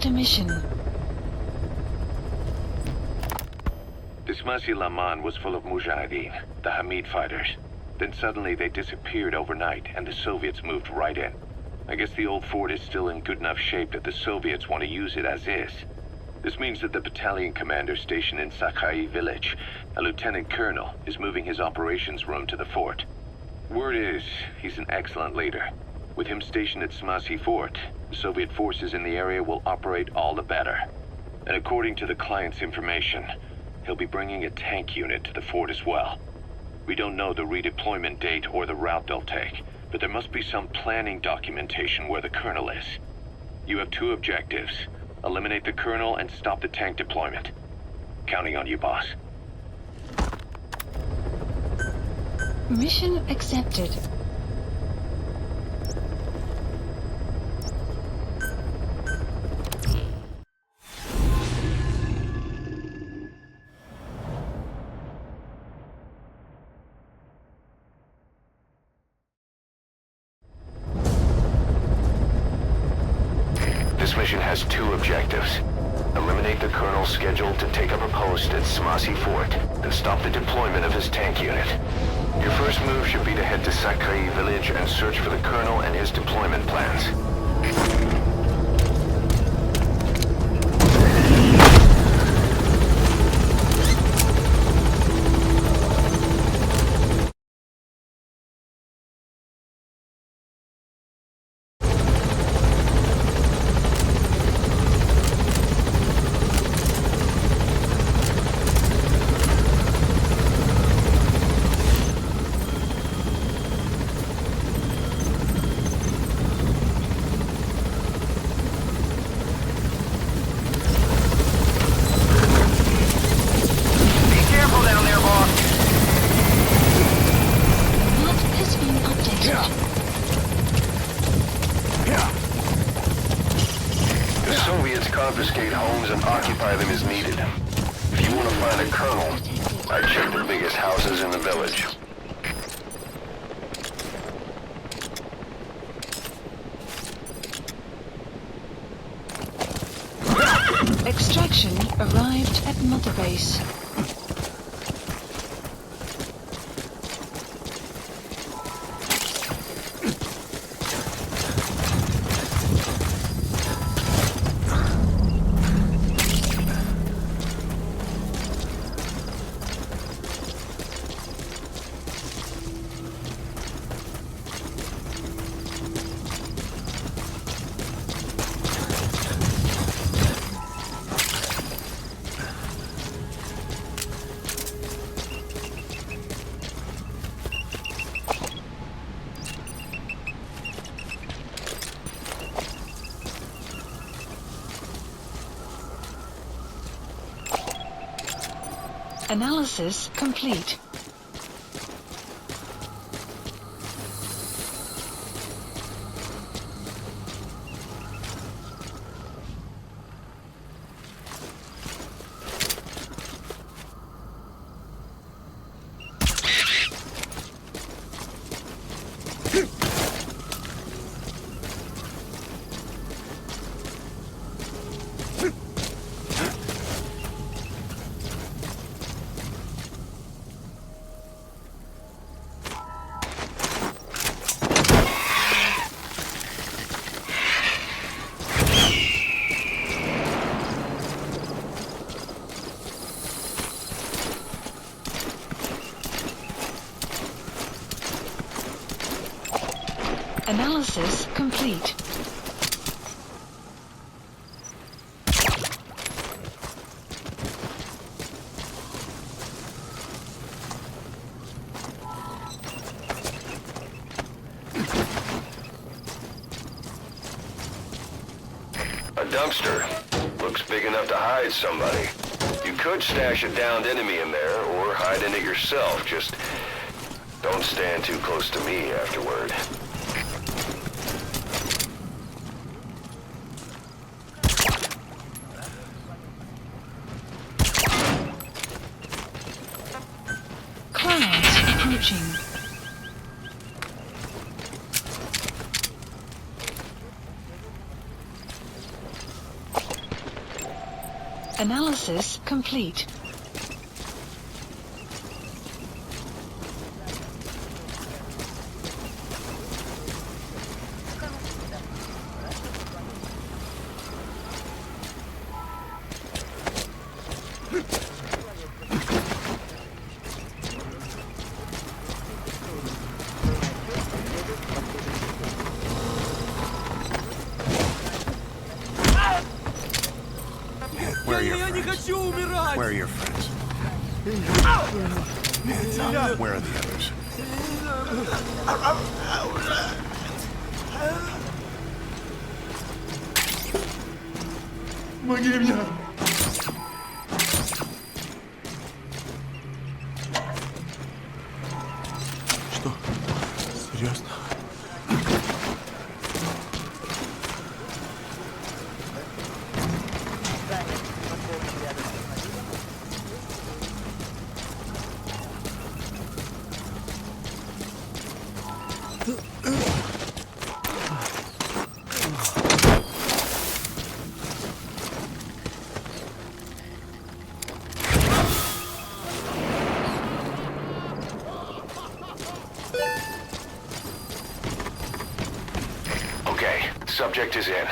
Select a mission. This Masi-Laman was full of Mujahideen, the Hamid fighters. Then suddenly they disappeared overnight, and the Soviets moved right in. I guess the old fort is still in good enough shape that the Soviets want to use it as is. This means that the battalion commander stationed in Sakai village, a lieutenant colonel, is moving his operations room to the fort. Word is, he's an excellent leader. With him stationed at Smasi Fort, the Soviet forces in the area will operate all the better. And according to the client's information, he'll be bringing a tank unit to the fort as well. We don't know the redeployment date or the route they'll take, but there must be some planning documentation where the colonel is. You have two objectives: eliminate the colonel and stop the tank deployment. Counting on you, boss. Mission accepted. This mission has two objectives. Eliminate the colonel scheduled to take up a post at Smasi Fort, and stop the deployment of his tank unit. Your first move should be to head to Sakai village and search for the colonel and his deployment plans. Confiscate homes and occupy them as needed. If you want to find a colonel, I'd check the biggest houses in the village. Extraction arrived at Mother Base. Analysis complete. Analysis complete. A dumpster. Looks big enough to hide somebody. You could stash a downed enemy in there, or hide in it yourself. Just don't stand too close to me afterward. Clouds approaching. Analysis complete. Where are your friends? Hands up. Where are the others? Помоги мне! Что? Серьезно? Okay, subject is in.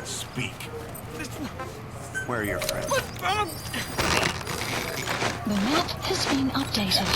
Speak. Where are your friends? The map has been updated.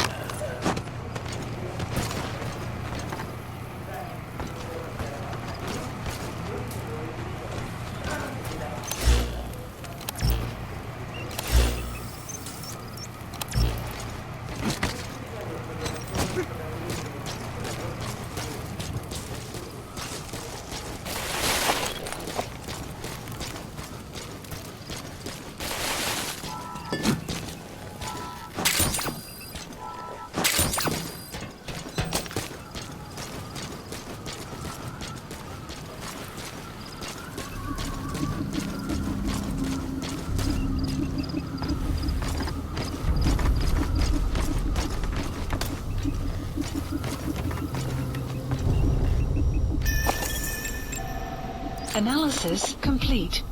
Analysis complete.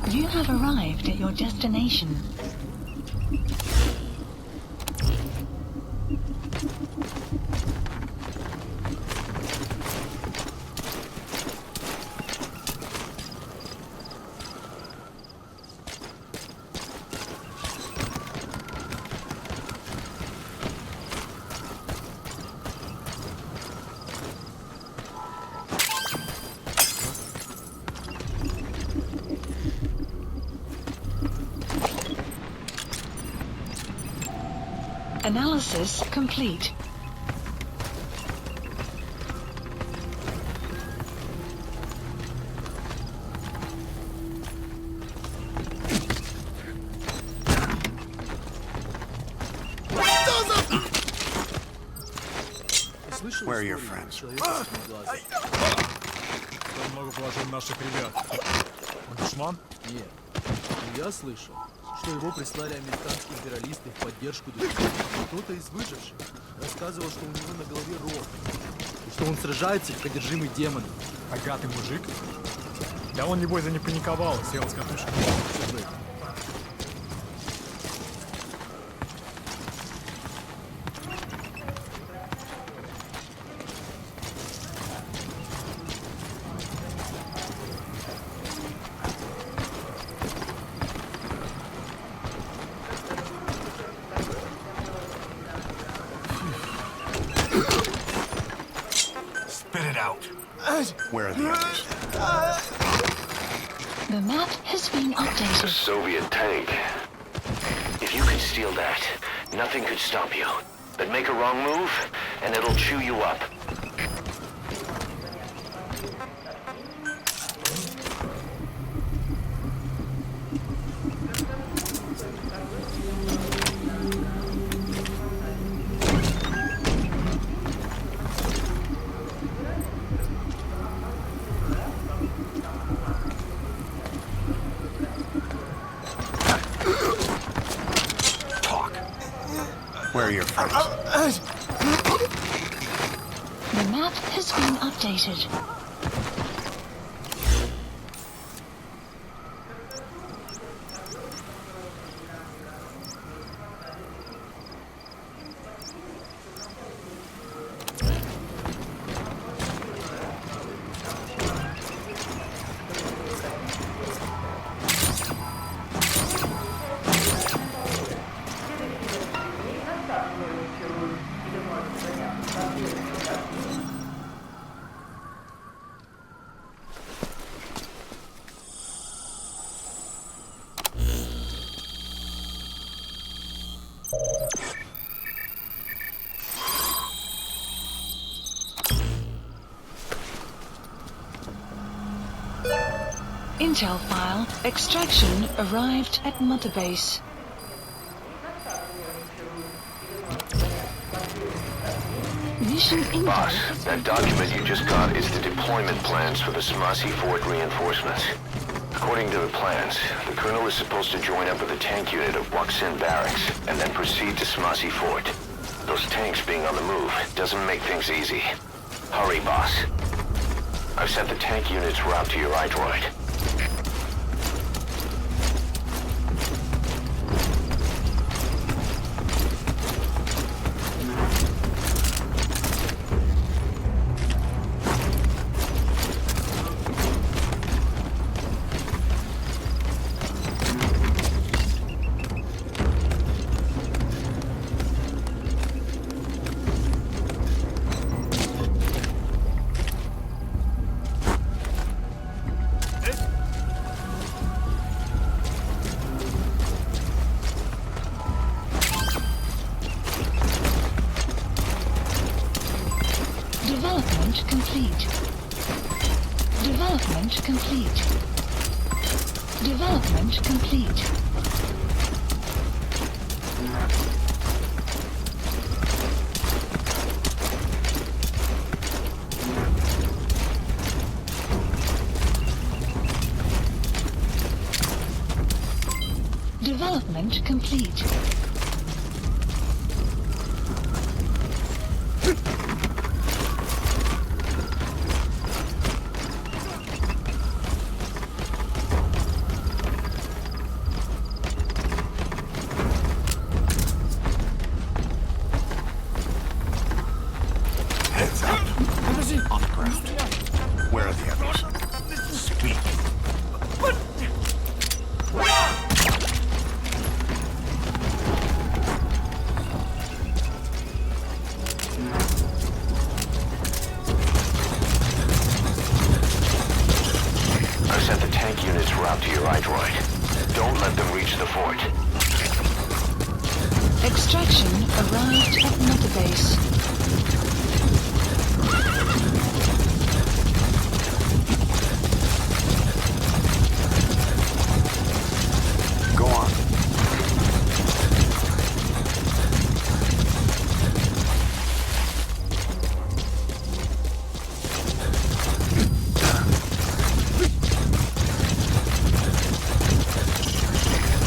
You have arrived at your destination. Analysis complete. Where are your friends? Там много положил наших ребят. Он душман? Нет. Но я слышал, что его прислали американские империалисты в поддержку душмана. Кто-то из выживших рассказывал, что у него на голове рог, и что он сражается как одержимый демоном. Богатый мужик? Да он, небось, не паниковал, сел с катушек. Что в этом? Spit it out. Where are the others? The The map has been The updated. Soviet tank. If you could steal that, nothing could stop you. But make a wrong move, and it'll chew you up. Where are your friends? The map has been updated. Intel file. Extraction arrived at Mother Base. Mission info. Boss, that document you just got is the deployment plans for the Smasi Fort reinforcements. According to the plans, the Colonel is supposed to join up with a tank unit of Waksin Barracks and then proceed to Smasi Fort. Those tanks being on the move doesn't make things easy. Hurry, boss. I've sent the tank unit's route to your iDroid. Development complete. Development complete. Development complete. Development complete. Heads up. On the ground. Where are the others? Speak. I've sent the tank unit's route to your iDroid. Don't let them reach the fort. Extraction arrived at Mother Base. Go on.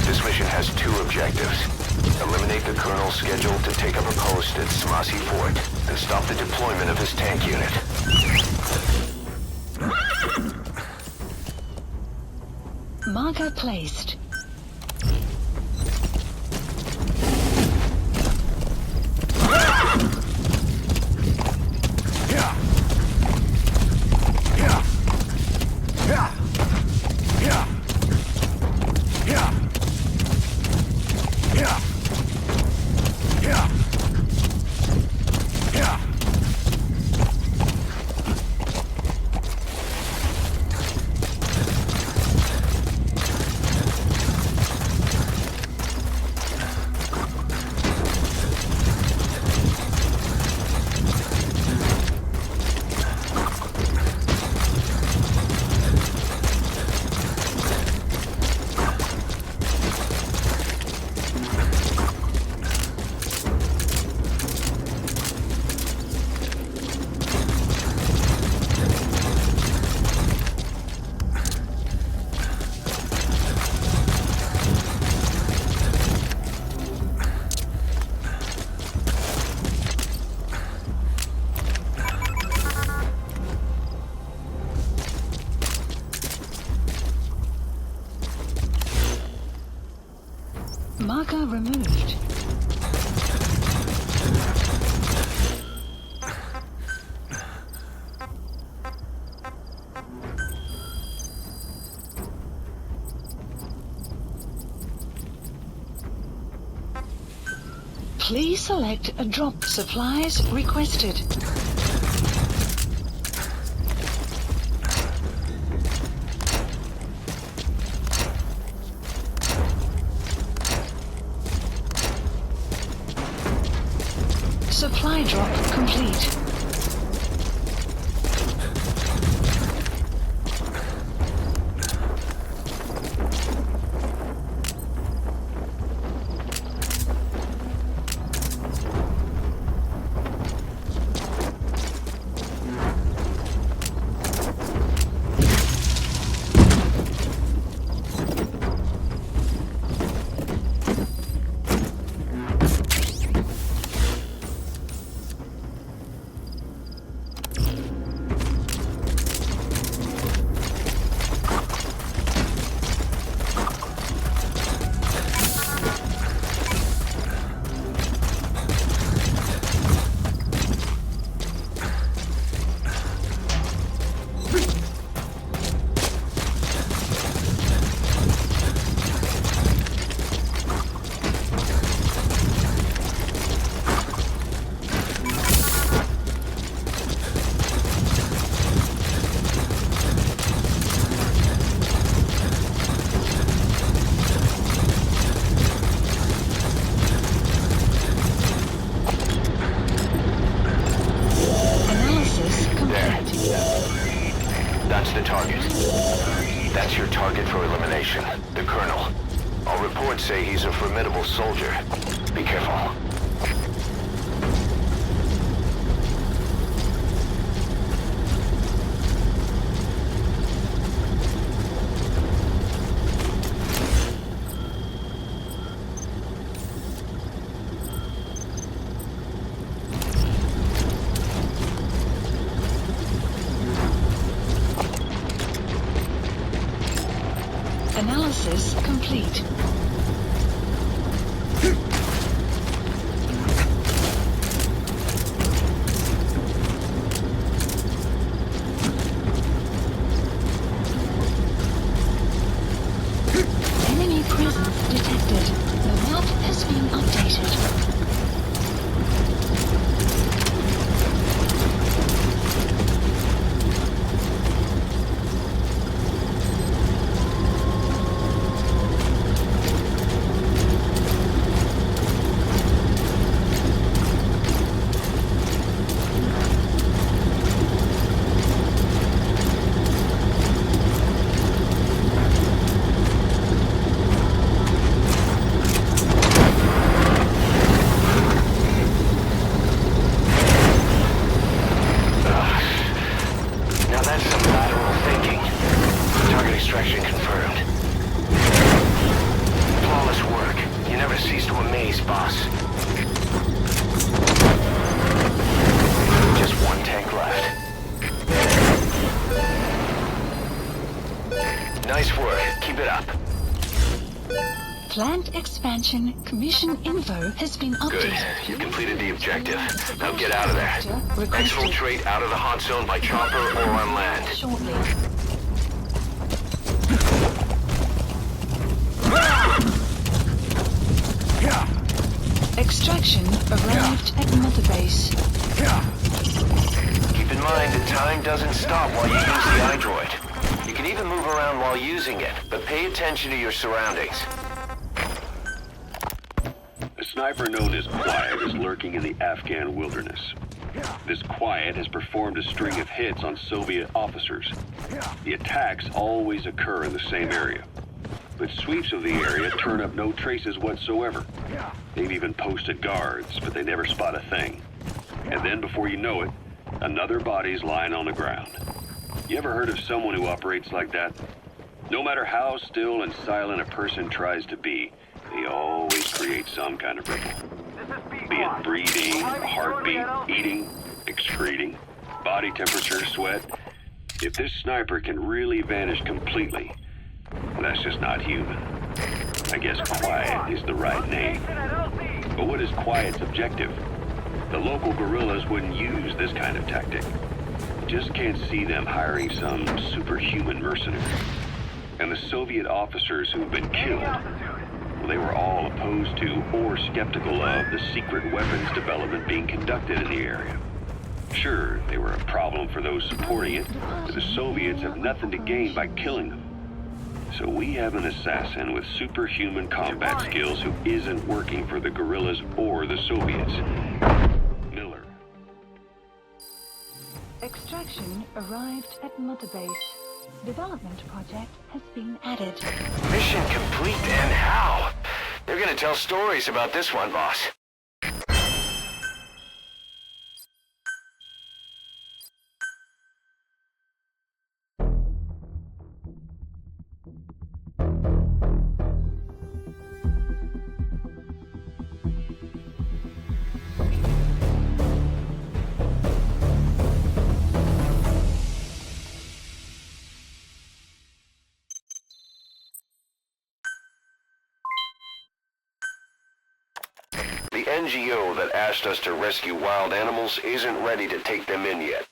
This mission has two objectives. Eliminate the Colonel's schedule to take up a post at Smasi Fort and stop the deployment of his tank unit. Marker placed. Marker removed. Please select a drop. Supplies requested. Supply drop complete. That's the target. That's your target for elimination, the Colonel. All reports say he's a formidable soldier. Be careful. Analysis complete. Enemy presence detected. The map has been updated. Extraction confirmed. Flawless work. You never cease to amaze, boss. Just one tank left. Nice work. Keep it up. Plant expansion commission info has been updated. Good. You completed the objective. Now get out of there. Requested. Exfiltrate out of the hot zone by chopper or on land. Shortly. Extraction arrived at Mother Base. Keep in mind that time doesn't stop while you use the iDroid. You can even move around while using it, but pay attention to your surroundings. A sniper known as Quiet is lurking in the Afghan wilderness. This Quiet has performed a string of hits on Soviet officers. The attacks always occur in the same area, but sweeps of the area turn up no traces whatsoever. They've even posted guards, but they never spot a thing. And then before you know it, another body's lying on the ground. You ever heard of someone who operates like that? No matter how still and silent a person tries to be, they always create some kind of ripple. Be it breathing, a heartbeat, eating, excreting, body temperature, sweat. If this sniper can really vanish completely, that's just not human. I guess quiet is the right name. But what is quiet's objective? The local guerrillas wouldn't use this kind of tactic. Just can't see them hiring some superhuman mercenary. And the Soviet officers who've been killed, well, they were all opposed to or skeptical of the secret weapons development being conducted in the area. Sure, they were a problem for those supporting it, but the Soviets have nothing to gain by killing them. So we have an assassin with superhuman combat skills who isn't working for the guerrillas or the Soviets. Miller. Extraction arrived at Mother Base. Development project has been added. Mission complete, and how? They're gonna tell stories about this one, boss. The NGO that asked us to rescue wild animals isn't ready to take them in yet.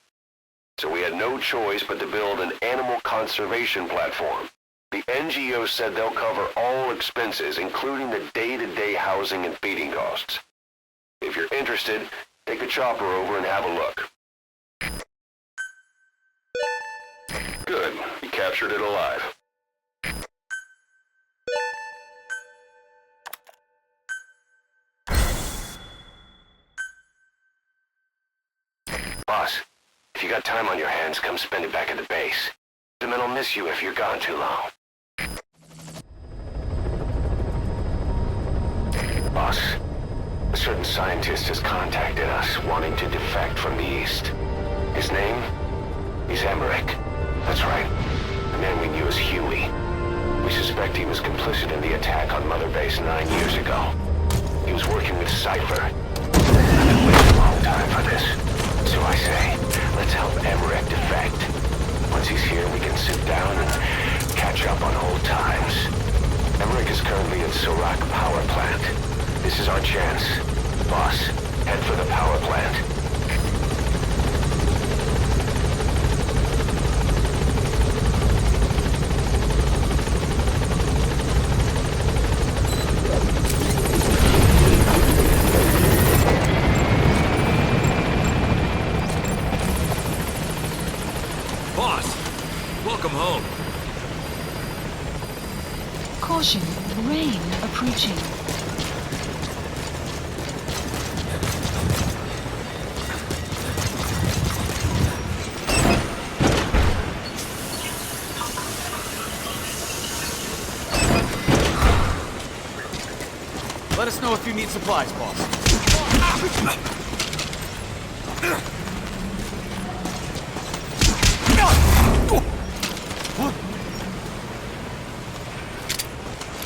So we had no choice but to build an animal conservation platform. The NGO said they'll cover all expenses, including the day-to-day housing and feeding costs. If you're interested, take a chopper over and have a look. Good. You captured it alive. Boss, if you got time on your hands, come spend it back at the base. The men will miss you if you're gone too long. Boss, a certain scientist has contacted us, wanting to defect from the east. His name? He's Emmerich. That's right. The man we knew as Huey. We suspect he was complicit in the attack on Mother Base 9 years ago. He was working with Cypher. I've been waiting a long time for this. So I say, let's help Emmerich defect. Once he's here, we can sit down and catch up on old times. Emmerich is currently at Sorak Power Plant. This is our chance. Boss, head for the power plant. Welcome home. Caution, rain approaching. Let us know if you need supplies, boss.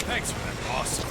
Thanks for that, boss.